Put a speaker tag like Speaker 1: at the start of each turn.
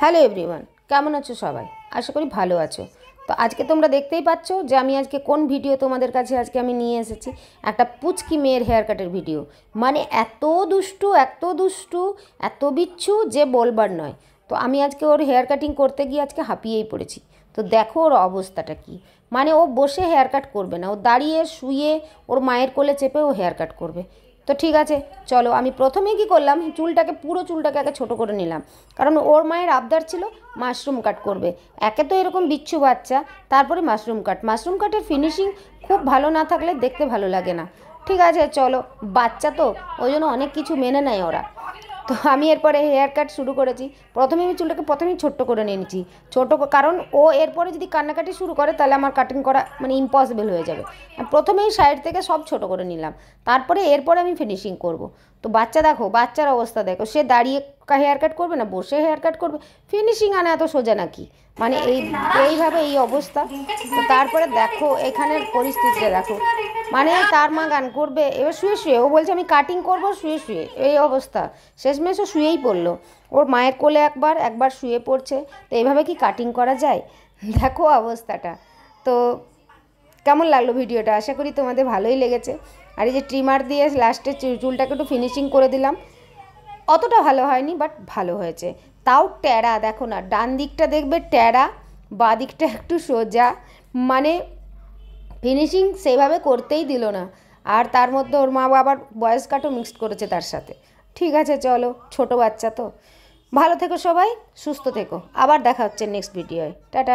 Speaker 1: Hello everyone, কেমন আছো সবাই? আশা করি ভালো আছো। তো আজকে তোমরা দেখতেই পাচ্ছ যে আমি আজকে কোন ভিডিও তোমাদের কাছে আজকে আমি নিয়ে এসেছি। একটা পুচকি মেয়ের হেয়ার কাটের ভিডিও। মানে এত দুষ্টু, এত দুষ্টু, এত বিচ্ছু যে বলবার নয়। তো আমি আজকে ওর হেয়ার কাটিং করতে গিয়ে আজকে হাঁপিয়েই পড়েছি। তো দেখো ওর অবস্থাটা কি। মানে ও বসে হেয়ার কাট করবে না, ও দাঁড়িয়ে শুয়ে ওর মায়ের কোলে চেপে ও হেয়ার কাট করবে। তো ঠিক আছে, চলো আমি প্রথমে কি করলাম, পুরো চুলটাকে আগে ছোটো করে নিলাম। কারণ ওর মায়ের আবদার ছিল মাশরুম কাট করবে। একে তো এরকম বিচ্ছু বাচ্চা, তারপরে মাশরুম কাটের ফিনিশিং খুব ভালো না থাকলে দেখতে ভালো লাগে না। ঠিক আছে চলো, বাচ্চা তো ওই জন্য অনেক কিছু মেনে নেয় ওরা। তো আমি এরপরে হেয়ার কাট শুরু করেছি। প্রথমে আমি চুলটাকে প্রথমেই ছোট্ট করে নিয়েছি। কারণ ও এরপরে যদি কান্নাকাটি শুরু করে তাহলে আমার কাটিং করা মানে ইম্পসিবল হয়ে যাবে। প্রথমেই সাইড থেকে সব ছোট করে নিলাম, তারপরে এরপরে আমি ফিনিশিং করব। তো বাচ্চা দেখো, বাচ্চার অবস্থা দেখো, সে দাঁড়িয়ে হেয়ার কাট করবে না বসে হেয়ার কাট করবে। ফিনিশিং আনা এত সোজা নাকি? মানে এইভাবে এই অবস্থা। তো তারপরে দেখো এখানের পরিস্থিতিটা দেখো। মানে তার মা গান করবে এবার শুয়ে শুয়ে, ও বলছে আমি কাটিং করব শুয়ে শুয়ে, এই অবস্থা। শেষমেশ ও শুয়েই পড়লো, ওর মায়ের কোলে একবার একবার শুয়ে পড়ছে। তো এইভাবে কি কাটিং করা যায়? দেখো অবস্থাটা। তো কেমন লাগলো ভিডিওটা? আশা করি তোমাদের ভালোই লেগেছে। আর এই যে ট্রিমার দিয়ে লাস্টে চুলটাকে একটু ফিনিশিং করে দিলাম। অতটা ভালো হয়নি, বাট ভালো হয়েছে। তাও ট্যাড়া দেখো না, ডান দিকটা দেখবে ট্যাড়া, বাঁ দিকটা একটু সোজা। মানে ফিনিশিং সেইভাবে করতেই দিল না। আর তার মধ্যে ওর মা বাবার ভয়েস কাটও মিক্সড করেছে তার সাথে। ঠিক আছে চলো, ছোট বাচ্চা তো। ভালো থেকো সবাই, সুস্থ থেকো। আবার দেখা হচ্ছে নেক্সট ভিডিওয়। টাটা।